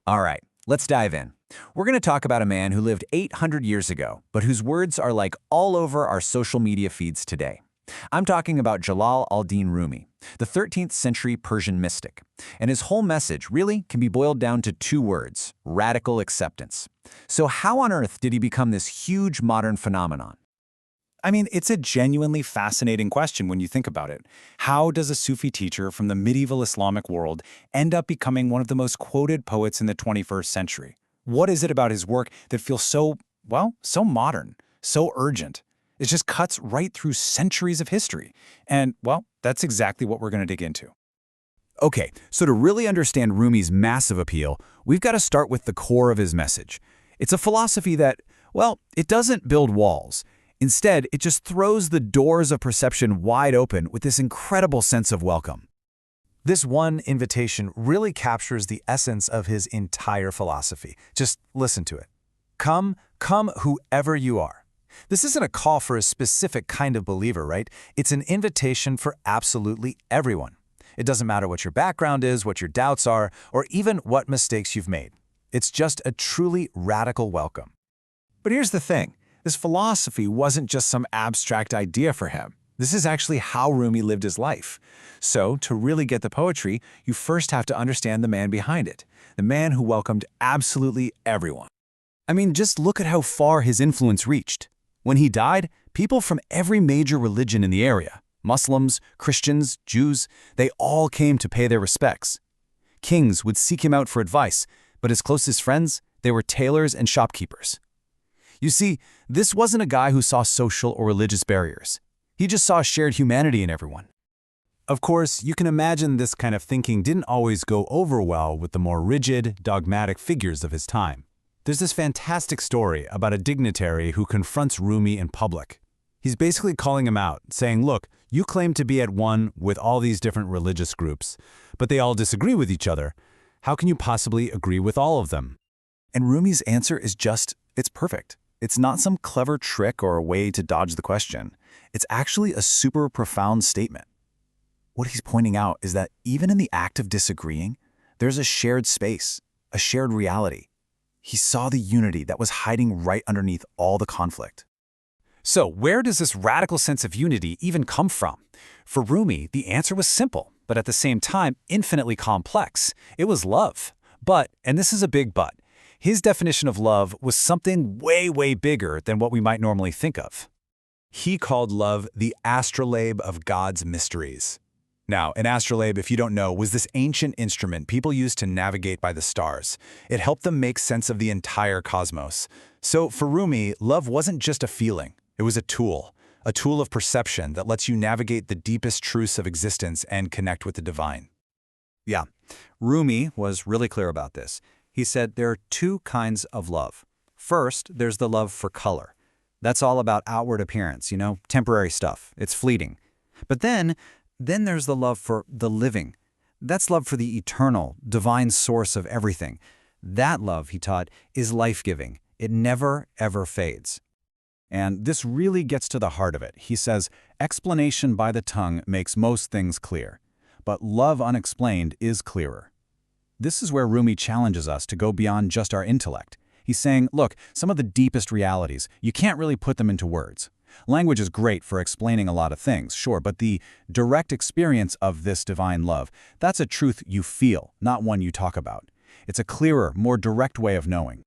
All right, let's dive in. We're going to talk about a man who lived 800 years ago, but whose words are like all over our social media feeds today. I'm talking about Jalal al-Din Rumi, the 13th century Persian mystic. And his whole message really can be boiled down to two words: radical acceptance. So how on earth did he become this huge modern phenomenon? I mean, it's a genuinely fascinating question when you think about it. How does a Sufi teacher from the medieval Islamic world end up becoming one of the most quoted poets in the 21st century? What is it about his work that feels so, well, so modern, so urgent? It just cuts right through centuries of history. And, well, that's exactly what we're going to dig into. Okay, so to really understand Rumi's massive appeal, we've got to start with the core of his message. It's a philosophy that, well, it doesn't build walls. Instead, it just throws the doors of perception wide open with this incredible sense of welcome. This one invitation really captures the essence of his entire philosophy. Just listen to it. Come whoever you are. This isn't a call for a specific kind of believer, right? It's an invitation for absolutely everyone. It doesn't matter what your background is, what your doubts are, or even what mistakes you've made. It's just a truly radical welcome. But here's the thing. This philosophy wasn't just some abstract idea for him. This is actually how Rumi lived his life. So, to really get the poetry, you first have to understand the man behind it, the man who welcomed absolutely everyone. I mean, just look at how far his influence reached. When he died, people from every major religion in the area, Muslims, Christians, Jews, they all came to pay their respects. Kings would seek him out for advice, but his closest friends, they were tailors and shopkeepers. You see, this wasn't a guy who saw social or religious barriers. He just saw shared humanity in everyone. Of course, you can imagine this kind of thinking didn't always go over well with the more rigid, dogmatic figures of his time. There's this fantastic story about a dignitary who confronts Rumi in public. He's basically calling him out, saying, look, you claim to be at one with all these different religious groups, but they all disagree with each other. How can you possibly agree with all of them? And Rumi's answer is it's perfect. It's not some clever trick or a way to dodge the question. It's actually a super profound statement. What he's pointing out is that even in the act of disagreeing, there's a shared space, a shared reality. He saw the unity that was hiding right underneath all the conflict. So where does this radical sense of unity even come from? For Rumi, the answer was simple, but at the same time infinitely complex. It was love. But, and this is a big but, his definition of love was something way, way bigger than what we might normally think of. He called love the astrolabe of God's mysteries. Now, an astrolabe, if you don't know, was this ancient instrument people used to navigate by the stars. It helped them make sense of the entire cosmos. So for Rumi, love wasn't just a feeling. It was a tool of perception that lets you navigate the deepest truths of existence and connect with the divine. Yeah, Rumi was really clear about this. He said there are two kinds of love. First, there's the love for color. That's all about outward appearance, temporary stuff. It's fleeting. But then there's the love for the living. That's love for the eternal, divine source of everything. That love, he taught, is life-giving. It never, ever fades. And this really gets to the heart of it. He says, explanation by the tongue makes most things clear, but love unexplained is clearer. This is where Rumi challenges us to go beyond just our intellect. He's saying, look, some of the deepest realities, you can't really put them into words. Language is great for explaining a lot of things, sure, but the direct experience of this divine love, that's a truth you feel, not one you talk about. It's a clearer, more direct way of knowing.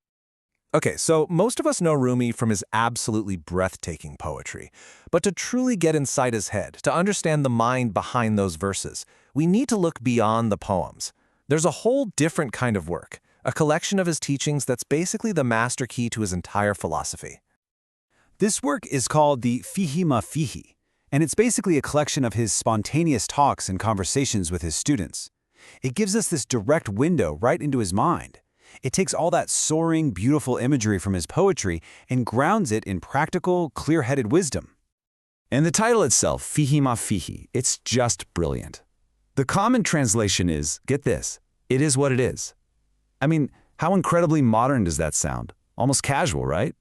Okay, so most of us know Rumi from his absolutely breathtaking poetry. But to truly get inside his head, to understand the mind behind those verses, we need to look beyond the poems. There's a whole different kind of work, a collection of his teachings that's basically the master key to his entire philosophy. This work is called the Fihi Ma Fihi, and it's basically a collection of his spontaneous talks and conversations with his students. It gives us this direct window right into his mind. It takes all that soaring, beautiful imagery from his poetry and grounds it in practical, clear-headed wisdom. And the title itself, Fihi Ma Fihi, it's just brilliant. The common translation is, get this, it is what it is. I mean, how incredibly modern does that sound? Almost casual, right?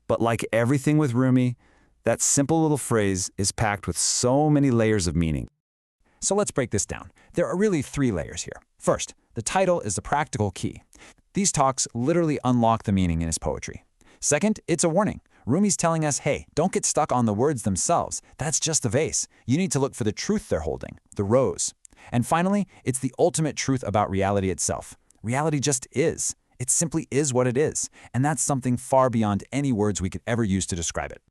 But like everything with Rumi, that simple little phrase is packed with so many layers of meaning. So let's break this down. There are really three layers here. First, the title is the practical key. These talks literally unlock the meaning in his poetry. Second, it's a warning. Rumi's telling us, hey, don't get stuck on the words themselves. That's just the vase. You need to look for the truth they're holding, the rose. And finally, it's the ultimate truth about reality itself. Reality just is. It simply is what it is. And that's something far beyond any words we could ever use to describe it.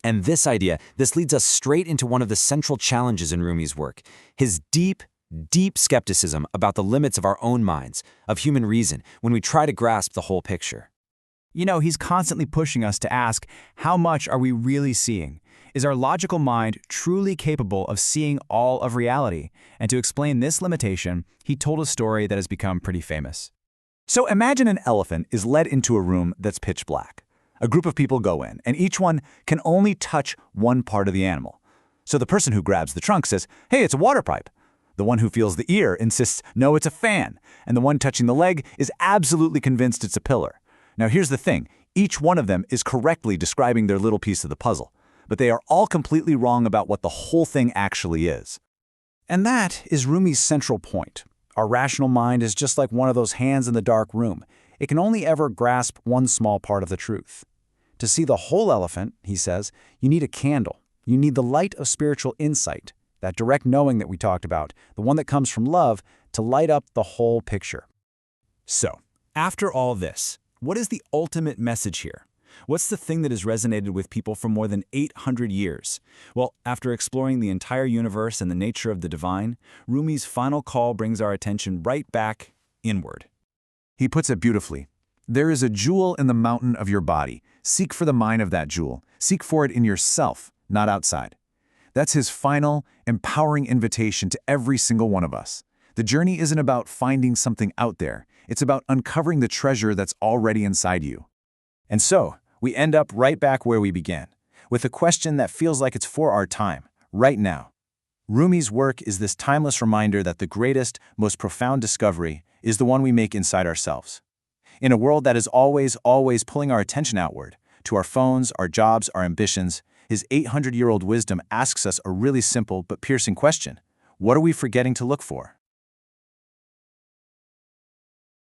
And this leads us straight into one of the central challenges in Rumi's work, his deep skepticism about the limits of our own minds, of human reason, when we try to grasp the whole picture. You know, he's constantly pushing us to ask, how much are we really seeing? Is our logical mind truly capable of seeing all of reality? And to explain this limitation, he told a story that has become pretty famous. So imagine an elephant is led into a room that's pitch black. A group of people go in, and each one can only touch one part of the animal. So the person who grabs the trunk says, hey, it's a water pipe. The one who feels the ear insists, no, it's a fan. And the one touching the leg is absolutely convinced it's a pillar. Now here's the thing, each one of them is correctly describing their little piece of the puzzle, but they are all completely wrong about what the whole thing actually is. And that is Rumi's central point. Our rational mind is just like one of those hands in the dark room. It can only ever grasp one small part of the truth. To see the whole elephant, he says, you need a candle. You need the light of spiritual insight, that direct knowing that we talked about, the one that comes from love, to light up the whole picture. So, after all this, what is the ultimate message here? What's the thing that has resonated with people for more than 800 years? Well, after exploring the entire universe and the nature of the divine, Rumi's final call brings our attention right back inward. He puts it beautifully. There is a jewel in the mountain of your body. Seek for the mine of that jewel. Seek for it in yourself, not outside. That's his final, empowering invitation to every single one of us. The journey isn't about finding something out there. It's about uncovering the treasure that's already inside you. And so, we end up right back where we began, with a question that feels like it's for our time, right now. Rumi's work is this timeless reminder that the greatest, most profound discovery is the one we make inside ourselves. In a world that is always pulling our attention outward, to our phones, our jobs, our ambitions, his 800-year-old wisdom asks us a really simple but piercing question. What are we forgetting to look for?